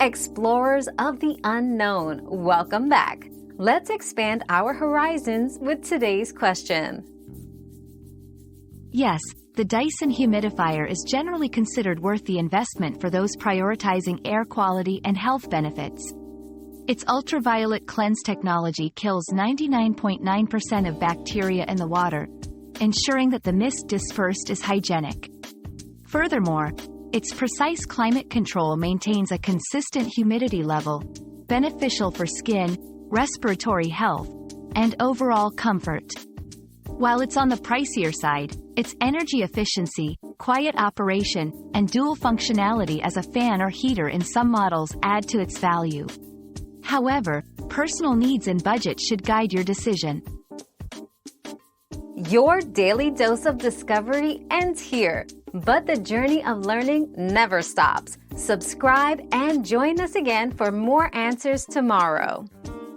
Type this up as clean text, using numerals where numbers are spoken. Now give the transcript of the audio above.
Explorers of the unknown, welcome back. Let's expand our horizons with today's question. Yes, the Dyson humidifier is generally considered worth the investment for those prioritizing air quality and health benefits. Its ultraviolet cleanse technology kills 99.9% of bacteria in the water, ensuring that the mist dispersed is hygienic. Furthermore, its precise climate control maintains a consistent humidity level, beneficial for skin, respiratory health, and overall comfort. While it's on the pricier side, its energy efficiency, quiet operation, and dual functionality as a fan or heater in some models add to its value. However, personal needs and budget should guide your decision. Your daily dose of discovery ends here, but the journey of learning never stops. Subscribe and join us again for more answers tomorrow.